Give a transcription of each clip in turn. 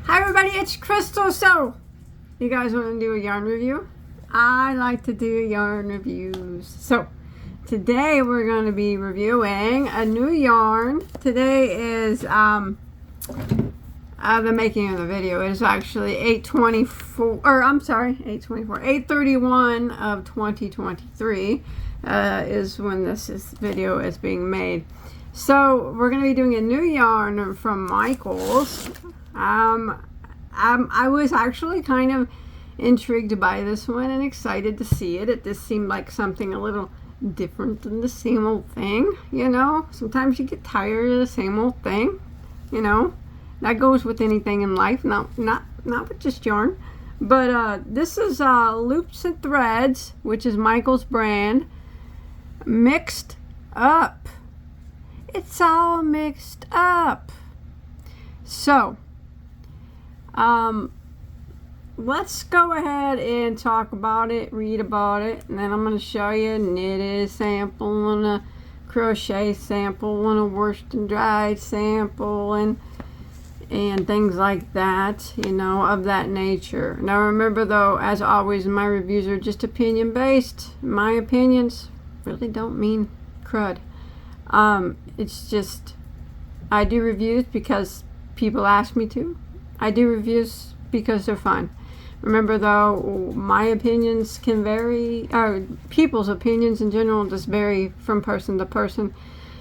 Hi everybody, it's Crystal. So, you guys want to do a yarn review? I like to do yarn reviews. So, today we're going to be reviewing a new yarn. Today is the making of the video. It is actually 8/31 of 2023 is when this video is being made. So we're going to be doing a new yarn from Michaels. I was actually kind of intrigued by this one and excited to see it. It just seemed like something a little different than the same old thing, you know. Sometimes you get tired of the same old thing, you know. That goes with anything in life, not with just yarn. But this is Loops and Threads, which is Michael's brand, mixed up. It's all mixed up. So, let's go ahead and talk about it, read about it, and then I'm going to show you a knitted sample and a crochet sample and a washed and dried sample and things like that, you know, of that nature. Now remember though, as always, my reviews are just opinion based. My opinions really don't mean crud. It's just, I do reviews because people ask me to. I do reviews because they're fun. Remember though, my opinions can vary, or people's opinions in general just vary from person to person.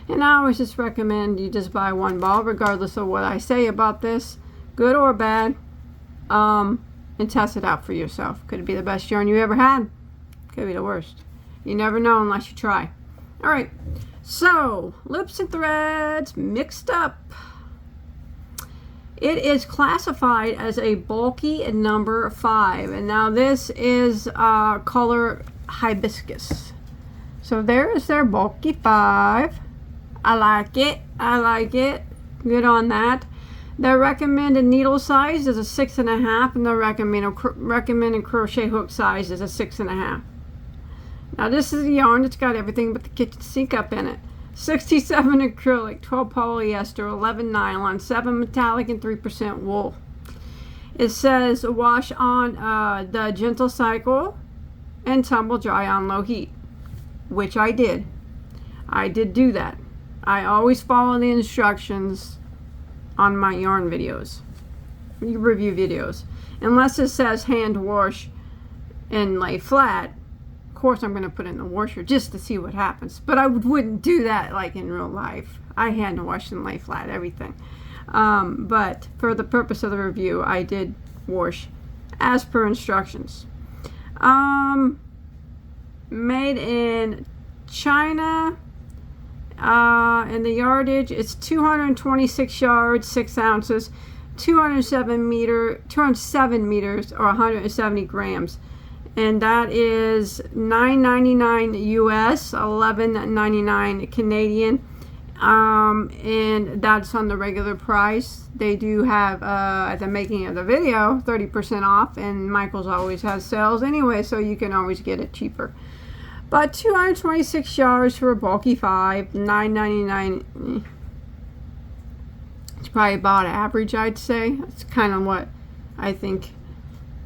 And I always just recommend you just buy one ball, regardless of what I say about this, good or bad, and test it out for yourself. Could it be the best yarn you ever had? Could be the worst. You never know unless you try. Alright, so, Loops and Threads mixed up. It is classified as a bulky number 5. And now this is color hibiscus. So there is their bulky 5. I like it. I like it. Good on that. The recommended needle size is a 6.5, and the recommended crochet hook size is a 6.5. Now this is a yarn that's got everything but the kitchen sink up in it. 67 acrylic, 12 polyester, 11 nylon, 7 metallic, and 3% wool. It says wash on the gentle cycle and tumble dry on low heat, which I did. I did do that. I always follow the instructions on my yarn videos, review videos. Unless it says hand wash and lay flat, of course I'm going to put it in the washer just to see what happens. But I wouldn't do that like in real life. I hand wash and lay flat everything. But for the purpose of the review, I did wash as per instructions. Made in China. And the yardage, it's 226 yards, 6 ounces, 207 meters, or 170 grams. And that is $9.99 US, $11.99 Canadian. And that's on the regular price. They do have, at the making of the video, 30% off, and Michaels always has sales anyway, so you can always get it cheaper. But 226 yards for a bulky 5, $9.99. It's probably about average, I'd say. It's kind of what I think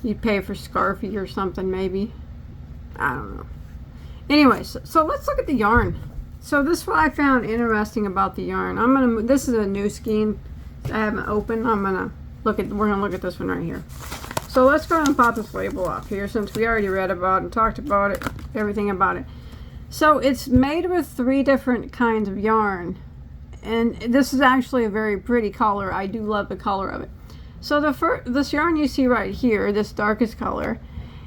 you'd pay for Scarfy or something, maybe. I don't know. Anyways, so let's look at the yarn. So this is what I found interesting about the yarn. This is a new skein I haven't opened. We're gonna look at this one right here. So let's go ahead and pop this label off here, since we already read about and talked about it, everything about it. So it's made with 3 different kinds of yarn, and this is actually a very pretty color. I do love the color of it. So this yarn you see right here, this darkest color,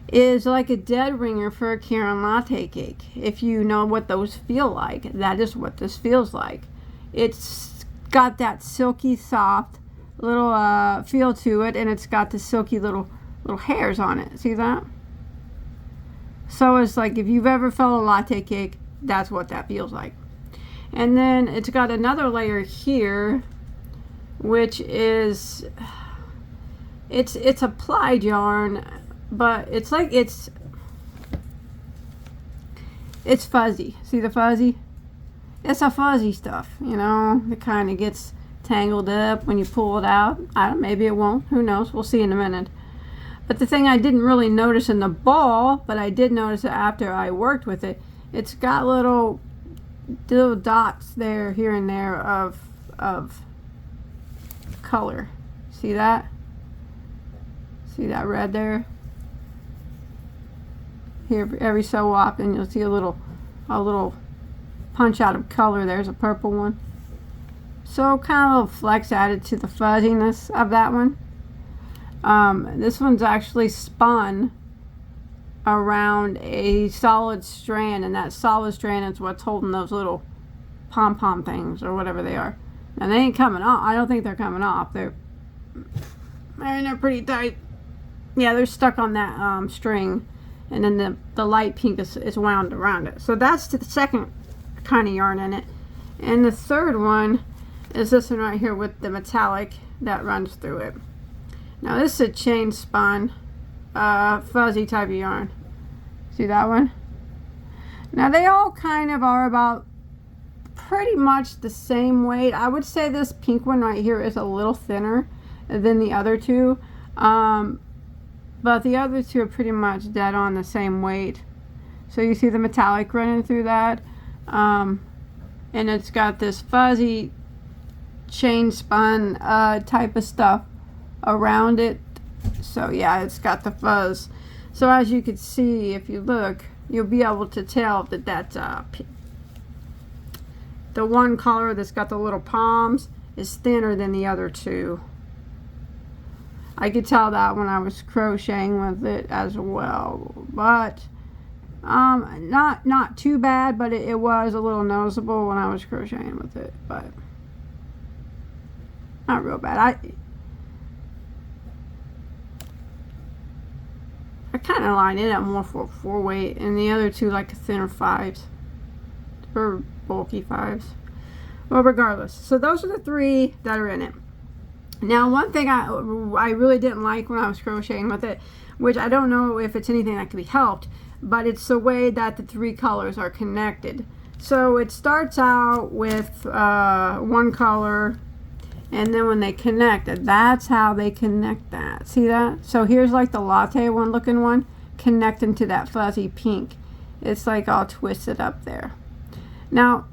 is like a dead ringer for a Karen latte cake. If you know what those feel like, that is what this feels like. It's got that silky soft little feel to it, and it's got the silky little hairs on it. See that? So it's like if you've ever felt a latte cake, that's what that feels like. And then it's got another layer here, which is it's applied yarn, but it's like it's fuzzy. See the fuzzy? It's a fuzzy stuff, you know. It kind of gets tangled up when you pull it out. Maybe it won't. Who knows? We'll see in a minute. But the thing I didn't really notice in the ball, but I did notice it after I worked with it, it's got little dots there, here and there, of color. See that? See that red there? Here, every so often you'll see a little punch out of color. There's a purple one. So kind of a little flex added to the fuzziness of that one. This one's actually spun around a solid strand, and that solid strand is what's holding those little pom-pom things or whatever they are. Now they ain't coming off. I don't think they're coming off. They're pretty tight. Yeah, they're stuck on that string, and then the light pink is wound around it. So that's the second kind of yarn in it. And the third one is this one right here with the metallic that runs through it. Now this is a chain spun fuzzy type of yarn. See that one? Now they all kind of are about pretty much the same weight. I would say this pink one right here is a little thinner than the other two. But the other two are pretty much dead on the same weight. So you see the metallic running through that. And it's got this fuzzy chain spun type of stuff around it. So yeah, it's got the fuzz. So as you can see, if you look, you'll be able to tell that that's the one color that's got the little palms is thinner than the other two. I could tell that when I was crocheting with it as well, but not too bad, but it was a little noticeable when I was crocheting with it, but not real bad. I kind of line it up more for 4 weight, and the other two like thinner 5s or bulky 5s. Well, regardless, so those are the 3 that are in it. Now, one thing I really didn't like when I was crocheting with it, which I don't know if it's anything that can be helped, but it's the way that the 3 colors are connected. So it starts out with one color, and then when they connect, that's how they connect that. See that? So here's like the latte one looking one connecting to that fuzzy pink. It's like all twisted up there. Now,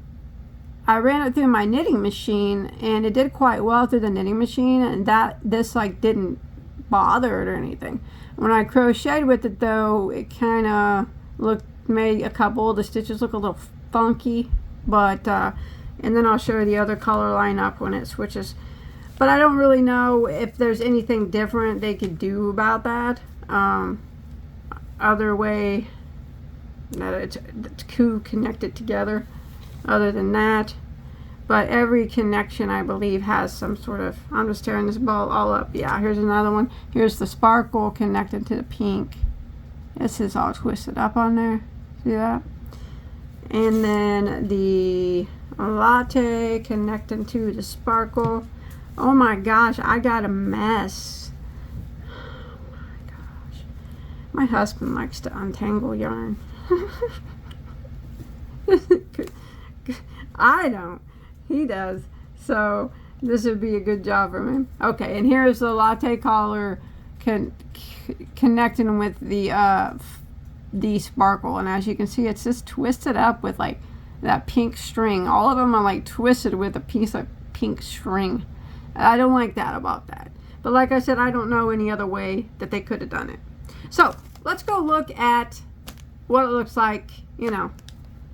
I ran it through my knitting machine, and it did quite well through the knitting machine, and this like didn't bother it or anything. When I crocheted with it though, it kind of made a couple of the stitches look a little funky, but and then I'll show you the other color lineup when it switches. But I don't really know if there's anything different they could do about that. Other way that it's connected together. Other than that, but every connection I believe has some sort of, I'm just tearing this ball all up. Yeah, here's another one. Here's the sparkle connected to the pink. This is all twisted up on there. See that? And then the latte connecting to the sparkle. Oh my gosh, I got a mess. Oh my gosh. My husband likes to untangle yarn. I don't. He does. So this would be a good job for me. Okay, and here's the latte collar connecting with the sparkle, and as you can see, it's just twisted up with like that pink string. All of them are like twisted with a piece of pink string. I don't like that about that. But like I said, I don't know any other way that they could have done it. So let's go look at what it looks like, you know,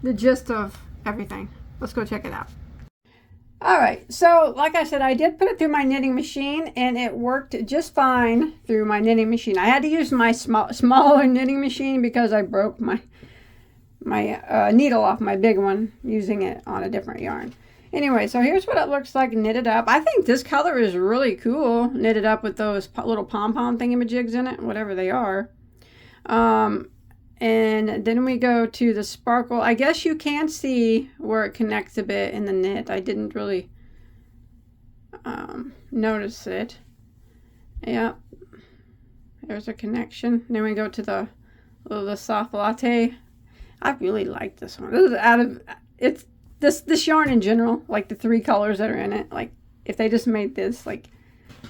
the gist of everything. Let's go check it out. Alright, so like I said, I did put it through my knitting machine, and it worked just fine through my knitting machine. I had to use my smaller knitting machine because I broke my needle off my big one using it on a different yarn. Anyway, so here's what it looks like knitted up. I think this color is really cool, knitted up with those little pom-pom thingamajigs in it, whatever they are. And then we go to the sparkle. I guess you can see where it connects a bit in the knit. I didn't really notice it. Yep. There's a connection. Then we go to the soft latte. I really like this one. This is this yarn in general, like the 3 colors that are in it. Like, if they just made this, like,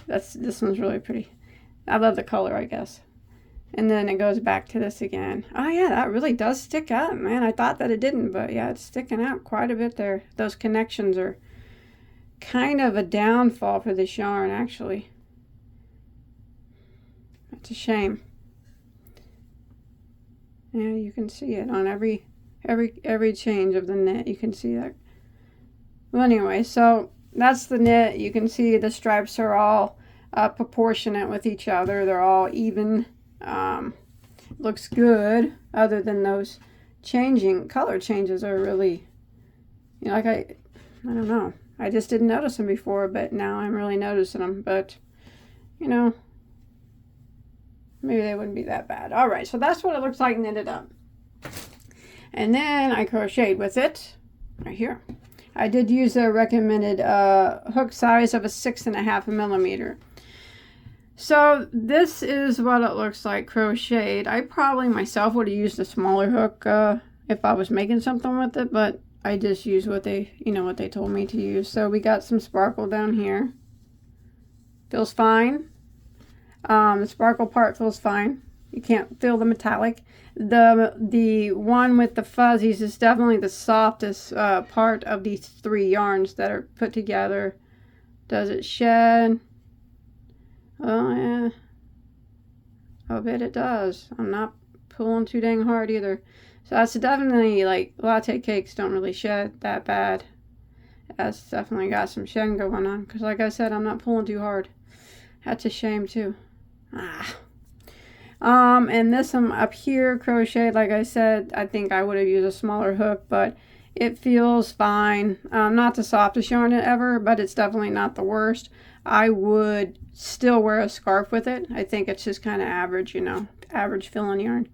this one's really pretty. I love the color, I guess. And then it goes back to this again. Oh yeah, that really does stick out, man. I thought that it didn't, but yeah, it's sticking out quite a bit there. Those connections are kind of a downfall for this yarn, actually. That's a shame. Yeah, you can see it on every change of the knit. You can see that. Well, anyway, so that's the knit. You can see the stripes are all proportionate with each other. They're all even. Looks good, other than those color changes are really, you know, like I don't know. I just didn't notice them before, but now I'm really noticing them. But, you know, maybe they wouldn't be that bad. All right, so that's what it looks like knitted up. And then I crocheted with it right here. I did use a recommended hook size of a 6.5 millimeter. So this is what it looks like crocheted. I probably myself would have used a smaller hook if I was making something with it, but I just used what they told me to use. So we got some sparkle down here. Feels fine. The sparkle part feels fine. You can't feel the metallic. The one with the fuzzies is definitely the softest part of these 3 yarns that are put together. Does it shed? Oh yeah, I bet it does. I'm not pulling too dang hard either. So that's definitely, like, latte cakes don't really shed that bad. That's definitely got some shedding going on. Because like I said, I'm not pulling too hard. That's a shame too. And this one up here, crocheted, like I said, I think I would have used a smaller hook, but it feels fine. Not the softest yarn ever, but it's definitely not the worst. I would still wear a scarf with it. I think it's just kind of average, you know, average filling yarn.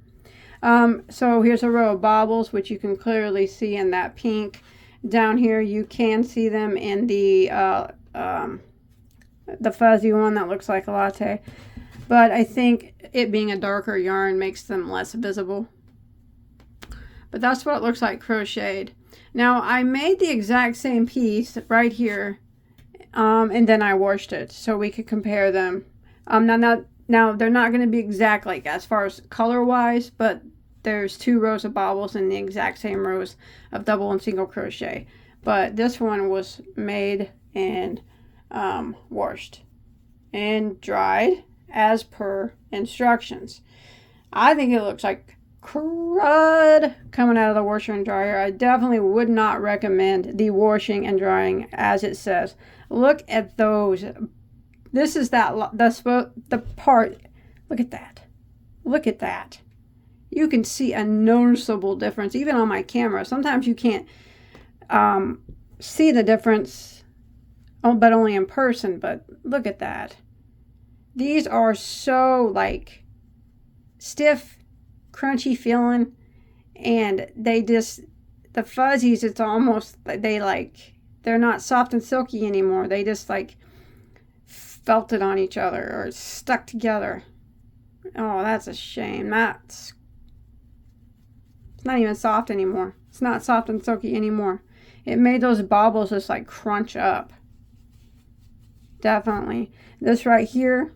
So here's a row of bobbles, which you can clearly see in that pink. Down here, you can see them in the fuzzy one that looks like a latte. But I think it being a darker yarn makes them less visible. But that's what it looks like crocheted. Now, I made the exact same piece right here. And then I washed it so we could compare them. Now they're not going to be exact, like, as far as color wise, but there's 2 rows of bobbles and the exact same rows of double and single crochet. But this one was made and washed and dried as per instructions. I think it looks like crud coming out of the washer and dryer. I definitely would not recommend the washing and drying as it says. Look at those. This is the part. Look at that. Look at that. You can see a noticeable difference even on my camera. Sometimes you can't see the difference, but only in person. But look at that. These are so, like, stiff, crunchy feeling, and they just, the fuzzies, it's almost they're not soft and silky anymore. They just, like, felted on each other or stuck together. Oh, that's a shame. It's not even soft anymore. It's not soft and silky anymore. It made those bobbles just, like, crunch up. Definitely. This right here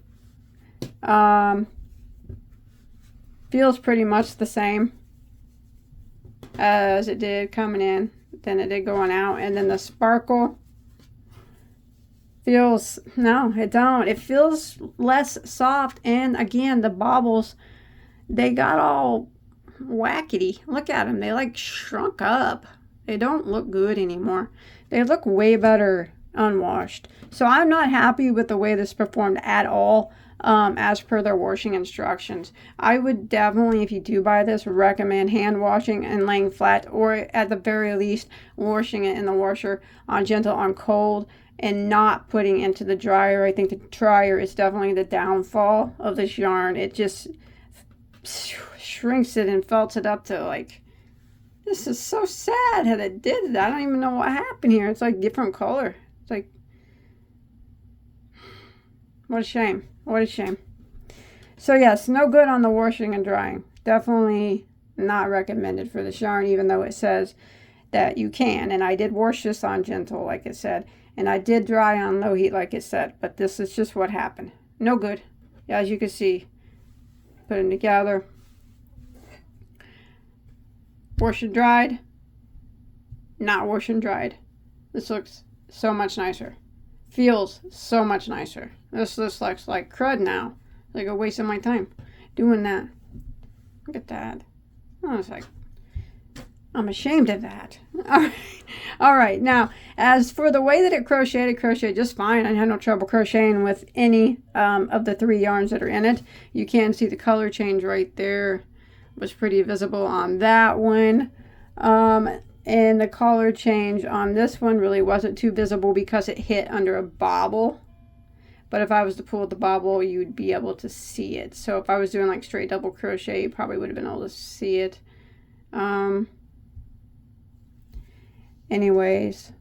feels pretty much the same as it did coming in than it did going out. And then the sparkle feels, no, it don't. It feels less soft. And again, the bobbles, they got all wackety. Look at them. They, like, shrunk up. They don't look good anymore. They look way better unwashed. So I'm not happy with the way this performed at all. As per their washing instructions. I would definitely, if you do buy this, recommend hand washing and laying flat, or at the very least washing it in the washer on gentle on cold and not putting into the dryer. I think the dryer is definitely the downfall of this yarn. It just shrinks it and felts it up to, like, this is so sad how it did it. I don't even know what happened here. It's like different color. It's like, what a shame. What a shame. So yes, no good on the washing and drying. Definitely not recommended for this yarn, even though it says that you can. And I did wash this on gentle, like it said. And I did dry on low heat like it said, but this is just what happened. No good. As you can see, put them together. Wash and dried. Not wash and dried. This looks so much nicer. Feels so much nicer. This looks like crud now. Like a waste of my time doing that. Look at that. I was like, I'm ashamed of that. All right. Now, as for the way that it crocheted just fine. I had no trouble crocheting with any of the 3 yarns that are in it. You can see the color change right there. It was pretty visible on that one. And the color change on this one really wasn't too visible because it hit under a bobble. But if I was to pull the bobble, you'd be able to see it. So if I was doing like straight double crochet, you probably would have been able to see it. Anyways.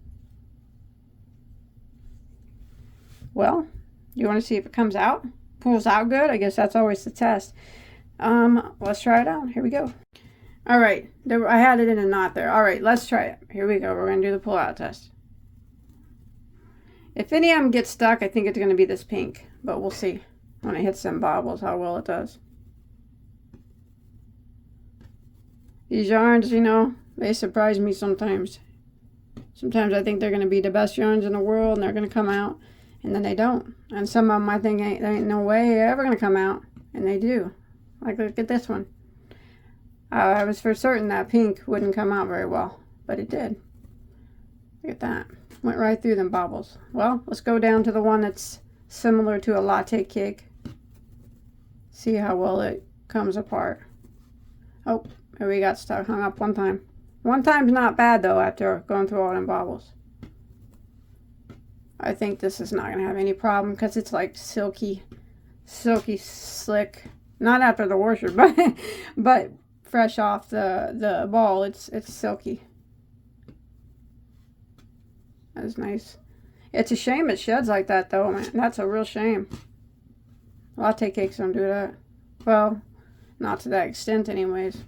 Well, you want to see if it comes out? Pulls out good? I guess that's always the test. Let's try it out. Here we go. All right. I had it in a knot there. All right, let's try it. Here we go. We're going to do the pull out test. If any of them get stuck, I think it's going to be this pink. But we'll see when it hits some bobbles how well it does. These yarns, you know, they surprise me sometimes. Sometimes I think they're going to be the best yarns in the world and they're going to come out. And then they don't. And some of them I think there ain't no way they're ever going to come out. And they do. Like, look at this one. I was for certain that pink wouldn't come out very well. But it did. Look at that. Went right through them bobbles. Well, let's go down to the one that's similar to a latte cake. See how well it comes apart. Oh, here we got stuck, hung up one time. One time's not bad though after going through all them bobbles. I think this is not going to have any problem because it's like silky slick. Not after the washer, but fresh off the ball, it's silky. That's nice. It's a shame it sheds like that though, man. That's a real shame. Latte cakes don't do that. Well, not to that extent anyways.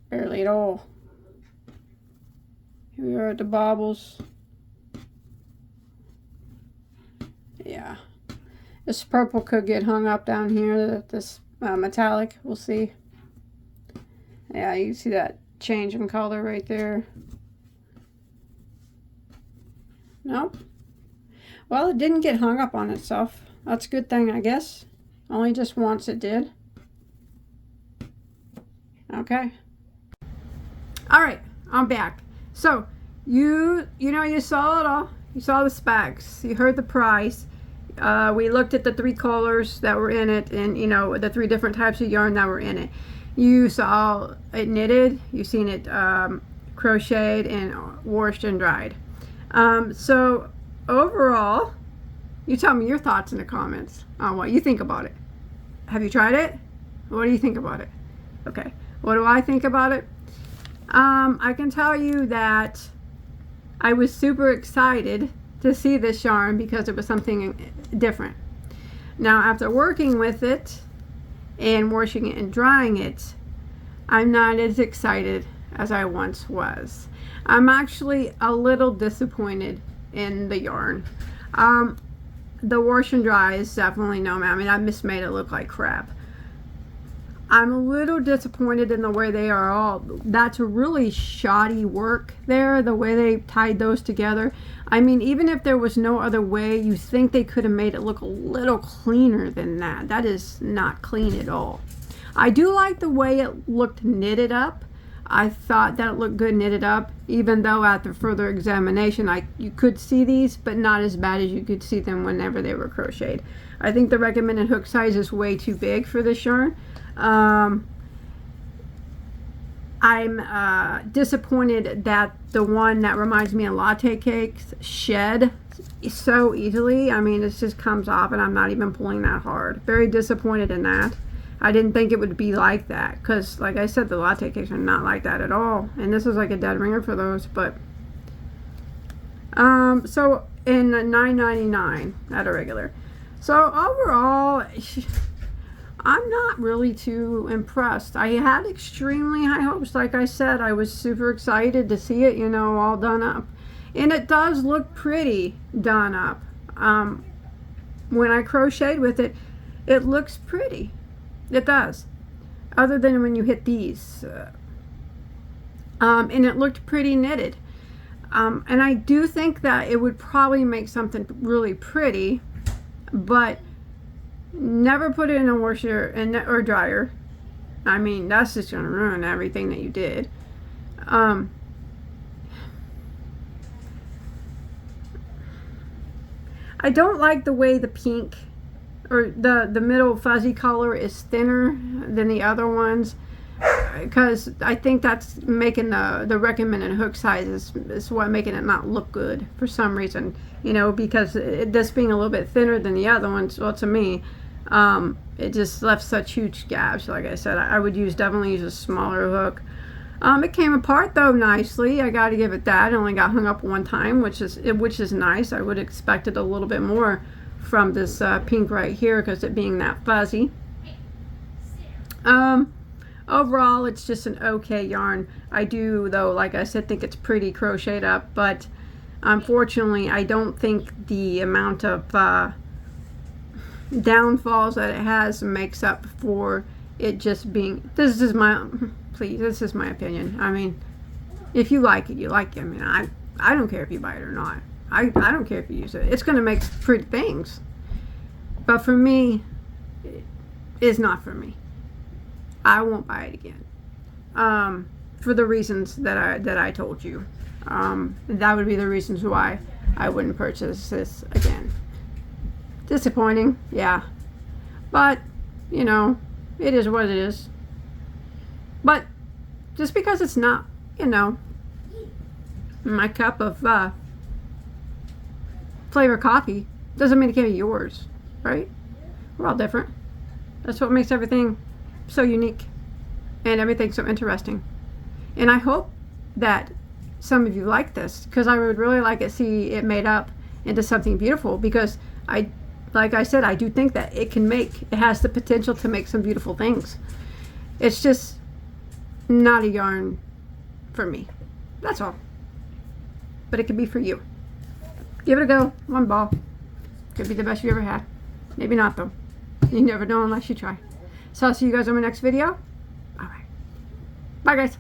Barely at all. Here we are at the bobbles. Yeah. This purple could get hung up down here. This metallic, we'll see. Yeah, you can see that change in color right there. Nope. Well, it didn't get hung up on itself. That's a good thing, I guess. Only just once it did. Okay. All right, I'm back. So, you saw it all. You saw the specs. You heard the price. We looked at the 3 colors that were in it and, you know, the 3 different types of yarn that were in it. You saw it knitted. You've seen it crocheted and washed and dried. So overall, you tell me your thoughts in the comments on what you think about it. Have you tried it? What do you think about it? Okay. What do I think about it? I can tell you that I was super excited to see this yarn because it was something different. Now, after working with it and washing it and drying it, I'm not as excited as I once was. I'm actually a little disappointed in the yarn. The wash and dry is definitely no, I mean, I just made it look like crap. I'm a little disappointed in the way they are all. That's a really shoddy work there, the way they tied those together. I mean, even if there was no other way, you think they could have made it look a little cleaner than that. That is not clean at all. I do like the way it looked knitted up. I thought that it looked good knitted up, even though after further examination, you could see these, but not as bad as you could see them whenever they were crocheted. I think the recommended hook size is way too big for this yarn. I'm disappointed that the one that reminds me of latte cakes shed so easily. I mean, it just comes off and I'm not even pulling that hard. Very disappointed in that. I didn't think it would be like that because, like I said, the latte cakes are not like that at all. And this is like a dead ringer for those. But so in $9.99 at a regular. So overall, I'm not really too impressed. I had extremely high hopes. Like I said, I was super excited to see it, you know, all done up. And it does look pretty done up. When I crocheted with it, it looks pretty. It does. Other than when you hit these. And it looked pretty knitted. And I do think that it would probably make something really pretty, but never put it in a washer or dryer. I mean, that's just going to ruin everything that you did. I don't like the way the pink or the middle fuzzy color is thinner than the other ones, because I think that's making the recommended hook size is what making it not look good for some reason, you know, because this being a little bit thinner than the other ones, well, to me, it just left such huge gaps. Like I said, I would definitely use a smaller hook. It came apart though nicely. I got to give it that. It only got hung up one time, which is nice. I would have expected a little bit more from this pink right here, because it being that fuzzy. Overall, it's just an okay yarn. I do, though, like I said, think it's pretty crocheted up, but unfortunately, I don't think the amount of downfalls that it has makes up for it just being. This is my opinion. I mean, if you like it, you like it. I mean, I don't care if you buy it or not. I don't care if you use it. It's going to make pretty things. But for me, it's not for me. I won't buy it again. For the reasons that I told you. That would be the reasons why I wouldn't purchase this again. Disappointing, yeah. But, you know, it is what it is. But just because it's not, you know, my cup of flavor coffee doesn't mean it can't be yours, right? We're all different. That's what makes everything so unique and everything so interesting. And I hope that some of you like this, because I would really like to see it made up into something beautiful, because like I said, I do think that it has the potential to make some beautiful things. It's just not a yarn for me. That's all. But it could be for you. Give it a go. One ball. Could be the best you ever had. Maybe not, though. You never know unless you try. So I'll see you guys on my next video. All right. Bye, guys.